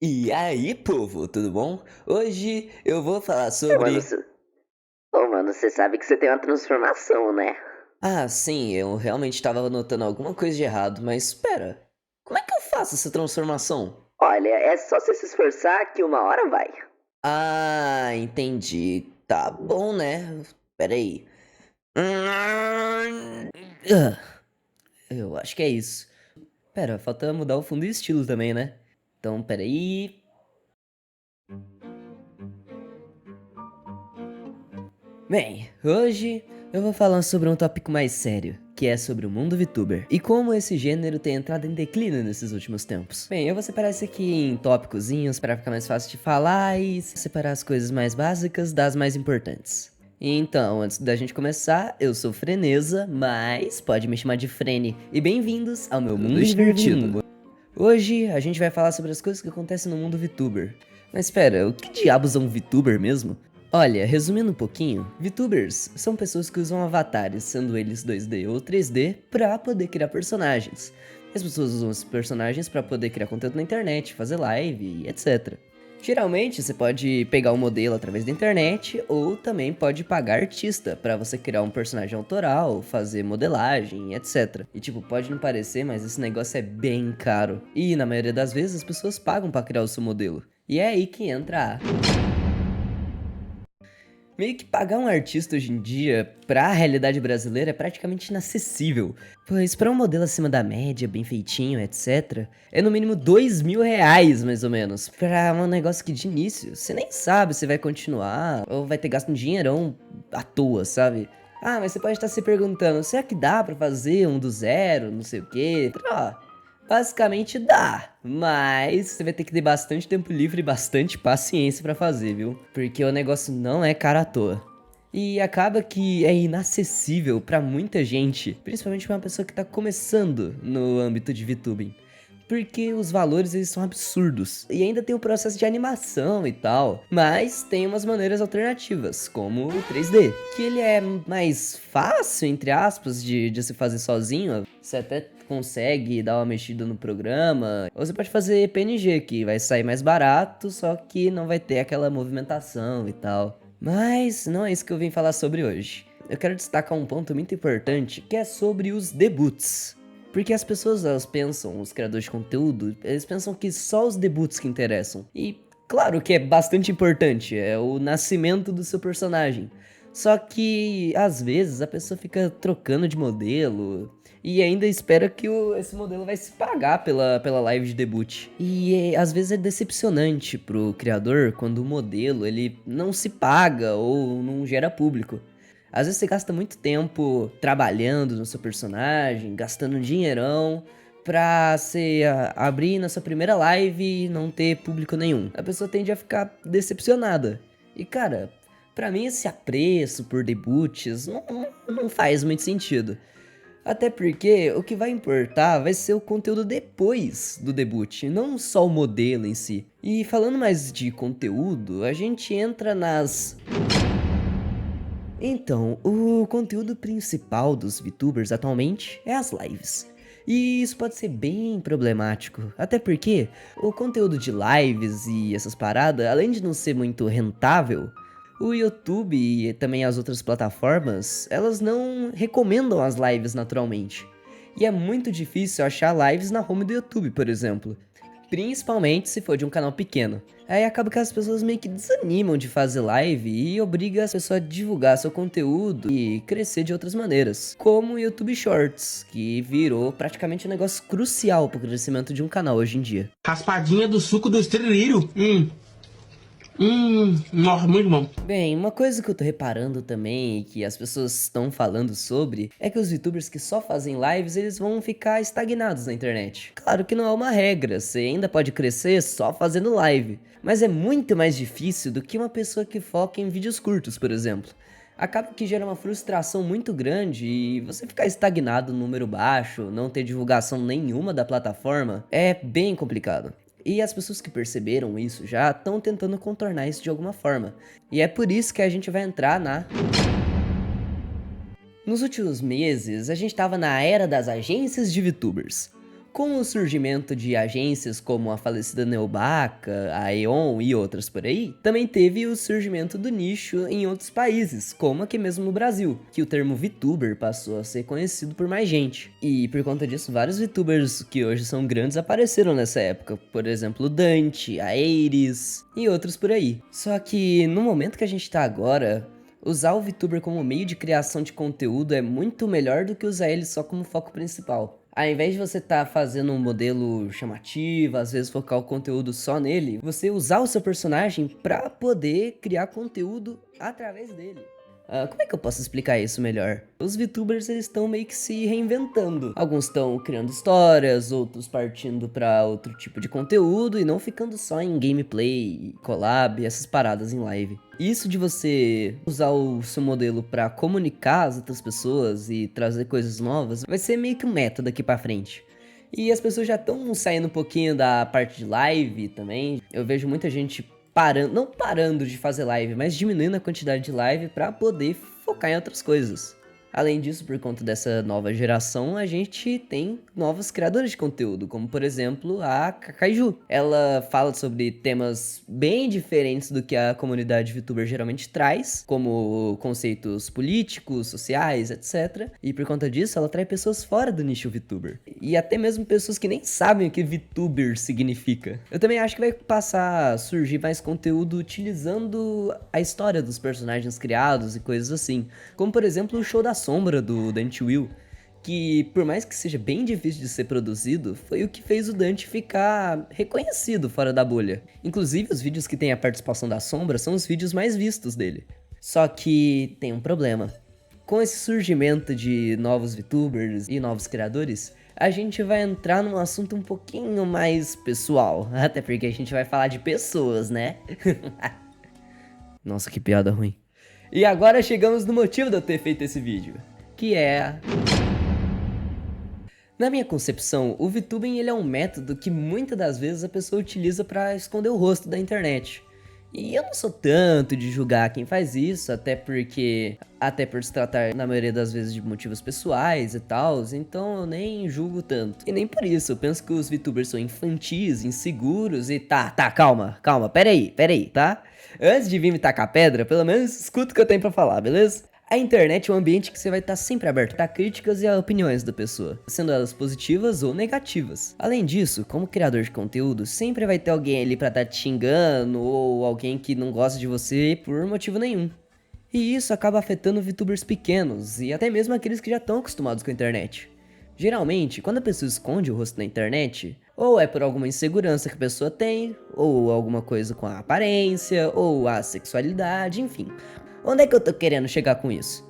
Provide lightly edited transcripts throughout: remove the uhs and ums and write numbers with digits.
E aí, povo, tudo bom? Hoje eu vou falar É, mano, sobre. você sabe que você tem uma transformação, né? Ah, sim, eu realmente estava notando alguma coisa de errado, mas espera, como é que eu faço essa transformação? Olha, é só você se esforçar que uma hora vai. Ah, entendi. Tá bom, né? Pera aí. Ah, eu acho que é isso. Pera, falta mudar o fundo e estilo também, né? Então, pera aí. Bem, hoje eu vou falar sobre um tópico mais sério, que é sobre o mundo VTuber e como esse gênero tem entrado em declínio nesses últimos tempos. Bem, eu vou separar isso aqui em tópicozinhos para ficar mais fácil de falar e separar as coisas mais básicas das mais importantes. Então, antes da gente começar, eu sou Freneza, mas pode me chamar de Frene, e bem-vindos ao meu mundo divertido. Hoje a gente vai falar sobre as coisas que acontecem no mundo VTuber. Mas espera, o que diabos é um VTuber mesmo? Olha, resumindo um pouquinho, VTubers são pessoas que usam avatares, sendo eles 2D ou 3D, pra poder criar personagens. As pessoas usam esses personagens pra poder criar conteúdo na internet, fazer live e etc. Geralmente você pode pegar um modelo através da internet ou também pode pagar artista pra você criar um personagem autoral, fazer modelagem, etc. E tipo, pode não parecer, mas esse negócio é bem caro. E na maioria das vezes as pessoas pagam pra criar o seu modelo. E é aí que entra a meio que pagar um artista hoje em dia pra realidade brasileira é praticamente inacessível, pois para um modelo acima da média, bem feitinho, etc, é no mínimo R$ 2.000 mais ou menos, pra um negócio que de início você nem sabe se vai continuar ou vai ter gasto um dinheirão à toa, sabe? Ah, mas você pode estar se perguntando, será que dá pra fazer um do zero, não sei o quê? Basicamente dá, mas você vai ter que ter bastante tempo livre e bastante paciência pra fazer, viu? Porque o negócio não é caro à toa. E acaba que é inacessível pra muita gente, principalmente pra uma pessoa que tá começando no âmbito de VTubing. Porque os valores eles são absurdos. E ainda tem o processo de animação e tal. Mas tem umas maneiras alternativas, como o 3D. Que ele é mais fácil, entre aspas, de se fazer sozinho. Você até consegue dar uma mexida no programa. Ou você pode fazer PNG, que vai sair mais barato, só que não vai ter aquela movimentação e tal. Mas não é isso que eu vim falar sobre hoje. Eu quero destacar um ponto muito importante, que é sobre os debuts. Porque as pessoas, elas pensam, os criadores de conteúdo, eles pensam que só os debuts que interessam. E claro que é bastante importante, é o nascimento do seu personagem. Só que às vezes a pessoa fica trocando de modelo e ainda espera que esse modelo vai se pagar pela live de debut. E às vezes é decepcionante pro criador quando o modelo ele não se paga ou não gera público. Às vezes você gasta muito tempo trabalhando no seu personagem, gastando um dinheirão pra você abrir na sua primeira live e não ter público nenhum. A pessoa tende a ficar decepcionada. E cara, pra mim esse apreço por debuts não faz muito sentido. Até porque o que vai importar vai ser o conteúdo depois do debut, não só o modelo em si. E falando mais de conteúdo, a gente entra nas então, o conteúdo principal dos VTubers atualmente é as lives. E isso pode ser bem problemático, até porque o conteúdo de lives e essas paradas, além de não ser muito rentável, o YouTube e também as outras plataformas, elas não recomendam as lives naturalmente. E é muito difícil achar lives na home do YouTube, por exemplo. Principalmente se for de um canal pequeno. Aí acaba que as pessoas meio que desanimam de fazer live e obriga as pessoas a divulgar seu conteúdo e crescer de outras maneiras. Como o YouTube Shorts, que virou praticamente um negócio crucial para o crescimento de um canal hoje em dia. Raspadinha do suco do estrelírio. Nossa, muito bom. Bem, uma coisa que eu tô reparando também e que as pessoas estão falando sobre é que os VTubers que só fazem lives, eles vão ficar estagnados na internet. Claro que não é uma regra, você ainda pode crescer só fazendo live, mas é muito mais difícil do que uma pessoa que foca em vídeos curtos, por exemplo. Acaba que gera uma frustração muito grande e você ficar estagnado no número baixo, não ter divulgação nenhuma da plataforma, é bem complicado. E as pessoas que perceberam isso já estão tentando contornar isso de alguma forma. E é por isso que a gente vai entrar na... Nos últimos meses, a gente estava na era das agências de VTubers. Com o surgimento de agências como a falecida Neobaca, a Aeon e outras por aí, também teve o surgimento do nicho em outros países, como aqui mesmo no Brasil, que o termo VTuber passou a ser conhecido por mais gente. E por conta disso, vários VTubers que hoje são grandes apareceram nessa época, por exemplo, o Dante, a Ares e outros por aí. Só que no momento que a gente tá agora, usar o VTuber como meio de criação de conteúdo é muito melhor do que usar ele só como foco principal. Ao invés de você estar fazendo um modelo chamativo, às vezes focar o conteúdo só nele, você usar o seu personagem para poder criar conteúdo através dele. Como é que eu posso explicar isso melhor? Os VTubers, eles estão meio que se reinventando. Alguns estão criando histórias, outros partindo para outro tipo de conteúdo e não ficando só em gameplay, collab, essas paradas em live. Isso de você usar o seu modelo para comunicar as outras pessoas e trazer coisas novas vai ser meio que um meta daqui para frente. E as pessoas já estão saindo um pouquinho da parte de live também. Eu vejo muita gente não parando de fazer live, mas diminuindo a quantidade de live para poder focar em outras coisas. Além disso, por conta dessa nova geração, a gente tem novos criadores de conteúdo, como por exemplo a Kakaiju. Ela fala sobre temas bem diferentes do que a comunidade VTuber geralmente traz, como conceitos políticos, sociais, etc. E por conta disso, ela atrai pessoas fora do nicho VTuber. E até mesmo pessoas que nem sabem o que VTuber significa. Eu também acho que vai passar a surgir mais conteúdo utilizando a história dos personagens criados e coisas assim. Como por exemplo o Show da Sombra do Dante Will, que por mais que seja bem difícil de ser produzido, foi o que fez o Dante ficar reconhecido fora da bolha. Inclusive os vídeos que tem a participação da Sombra são os vídeos mais vistos dele. Só que tem um problema. Com esse surgimento de novos VTubers e novos criadores, a gente vai entrar num assunto um pouquinho mais pessoal, até porque a gente vai falar de pessoas, né? Nossa, que piada ruim. E agora chegamos no motivo de eu ter feito esse vídeo, que é... Na minha concepção, o VTubing ele é um método que muitas das vezes a pessoa utiliza para esconder o rosto da internet. E eu não sou tanto de julgar quem faz isso, até por se tratar na maioria das vezes de motivos pessoais e tal, então eu nem julgo tanto. E nem por isso, eu penso que os VTubers são infantis, inseguros e calma, pera aí, tá? Antes de vir me tacar pedra, pelo menos escuta o que eu tenho pra falar, beleza? A internet é um ambiente que você vai estar sempre aberto a críticas e a opiniões da pessoa, sendo elas positivas ou negativas. Além disso, como criador de conteúdo, sempre vai ter alguém ali pra estar te xingando ou alguém que não gosta de você por motivo nenhum. E isso acaba afetando VTubers pequenos e até mesmo aqueles que já estão acostumados com a internet. Geralmente, quando a pessoa esconde o rosto na internet, ou é por alguma insegurança que a pessoa tem, ou alguma coisa com a aparência, ou a sexualidade, enfim. Onde é que eu tô querendo chegar com isso?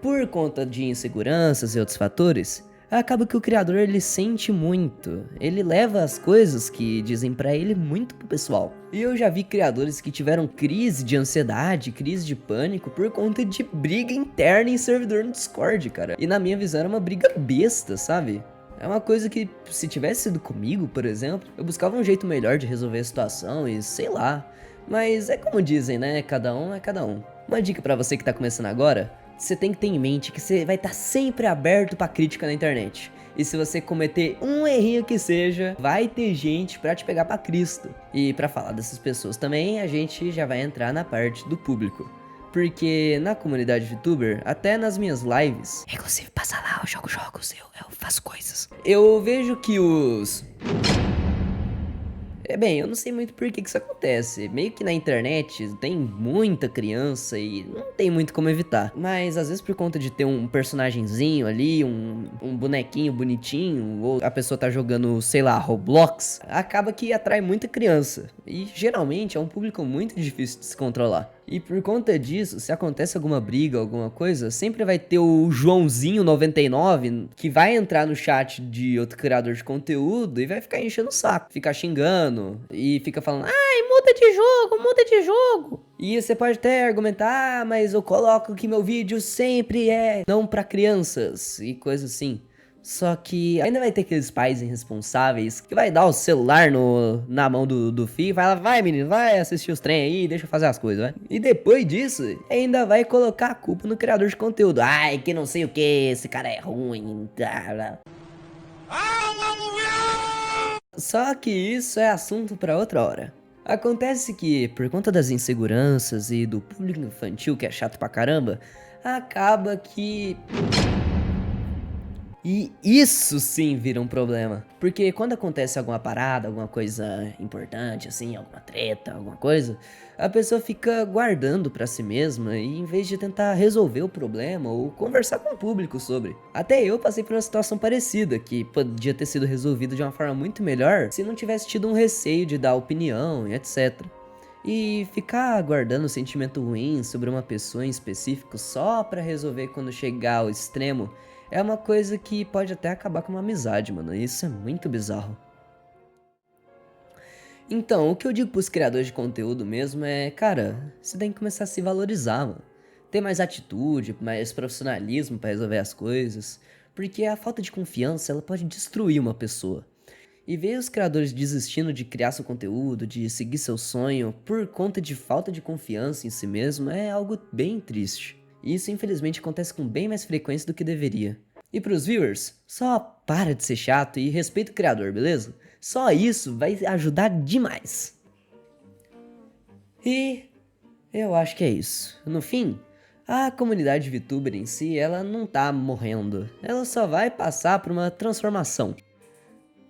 Por conta de inseguranças e outros fatores, acaba que o criador ele sente muito, ele leva as coisas que dizem pra ele muito pro pessoal. E eu já vi criadores que tiveram crise de ansiedade, crise de pânico por conta de briga interna em servidor no Discord, cara. E na minha visão era uma briga besta, sabe? É uma coisa que, se tivesse sido comigo, por exemplo, eu buscava um jeito melhor de resolver a situação e sei lá. Mas é como dizem, né? Cada um é cada um. Uma dica pra você que tá começando agora, você tem que ter em mente que você vai estar sempre aberto pra crítica na internet. E se você cometer um errinho que seja, vai ter gente pra te pegar pra Cristo. E pra falar dessas pessoas também, a gente já vai entrar na parte do público. Porque na comunidade VTuber, até nas minhas lives... Inclusive, passa lá, eu jogo jogos, eu faço coisas. Eu vejo que os... Bem, eu não sei muito por que isso acontece. Meio que na internet tem muita criança e não tem muito como evitar. Mas às vezes por conta de ter um personagenzinho ali, um bonequinho bonitinho, ou a pessoa tá jogando, sei lá, Roblox, acaba que atrai muita criança. E geralmente é um público muito difícil de se controlar. E por conta disso, se acontece alguma briga, alguma coisa, sempre vai ter o Joãozinho 99 que vai entrar no chat de outro criador de conteúdo e vai ficar enchendo o saco, ficar xingando e fica falando, ai, muda de jogo. E você pode até argumentar, mas eu coloco que meu vídeo sempre é não pra crianças e coisa assim. Só que ainda vai ter aqueles pais irresponsáveis que vai dar o celular na mão do filho e vai lá, vai menino, vai assistir os trem aí, deixa eu fazer as coisas, vai. E depois disso, ainda vai colocar a culpa no criador de conteúdo. Ai, que não sei o que, esse cara é ruim. Só que isso é assunto para outra hora. Acontece que, por conta das inseguranças e do público infantil que é chato pra caramba, acaba que e isso sim vira um problema. Porque quando acontece alguma parada, alguma coisa importante, assim, alguma treta, alguma coisa, a pessoa fica guardando pra si mesma e em vez de tentar resolver o problema ou conversar com o público sobre. Até eu passei por uma situação parecida, que podia ter sido resolvida de uma forma muito melhor se não tivesse tido um receio de dar opinião e etc. E ficar guardando sentimento ruim sobre uma pessoa em específico só pra resolver quando chegar ao extremo é uma coisa que pode até acabar com uma amizade, mano. Isso é muito bizarro. Então, o que eu digo pros criadores de conteúdo mesmo é, cara, você tem que começar a se valorizar, mano. Ter mais atitude, mais profissionalismo pra resolver as coisas. Porque a falta de confiança, ela pode destruir uma pessoa. E ver os criadores desistindo de criar seu conteúdo, de seguir seu sonho, por conta de falta de confiança em si mesmo, é algo bem triste. E isso infelizmente acontece com bem mais frequência do que deveria. E pros viewers, só para de ser chato e respeita o criador, beleza? Só isso vai ajudar demais. E eu acho que é isso. No fim, a comunidade VTuber em si, ela não tá morrendo. Ela só vai passar por uma transformação.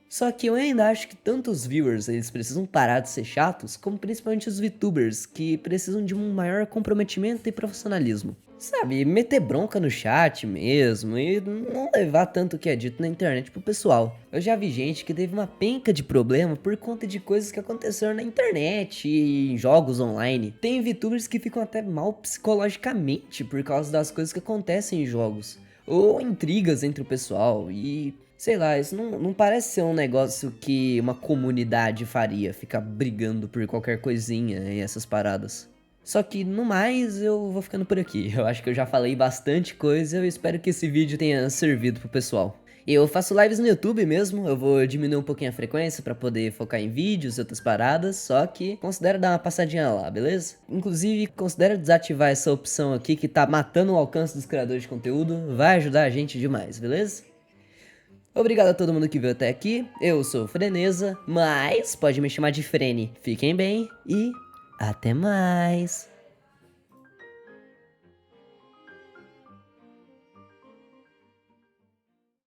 Só que eu ainda acho que tanto os viewers eles precisam parar de ser chatos, como principalmente os VTubers, que precisam de um maior comprometimento e profissionalismo. Sabe, meter bronca no chat mesmo e não levar tanto o que é dito na internet pro pessoal. Eu já vi gente que teve uma penca de problema por conta de coisas que aconteceram na internet e em jogos online. Tem VTubers que ficam até mal psicologicamente por causa das coisas que acontecem em jogos. Ou intrigas entre o pessoal e... sei lá, isso não parece ser um negócio que uma comunidade faria, ficar brigando por qualquer coisinha e essas paradas. Só que, no mais, eu vou ficando por aqui. Eu acho que eu já falei bastante coisa, eu espero que esse vídeo tenha servido pro pessoal. Eu faço lives no YouTube mesmo, eu vou diminuir um pouquinho a frequência pra poder focar em vídeos e outras paradas, só que considera dar uma passadinha lá, beleza? Inclusive, considera desativar essa opção aqui que tá matando o alcance dos criadores de conteúdo, vai ajudar a gente demais, beleza? Obrigado a todo mundo que veio até aqui, eu sou o Freneza, mas pode me chamar de Frene. Fiquem bem e até mais!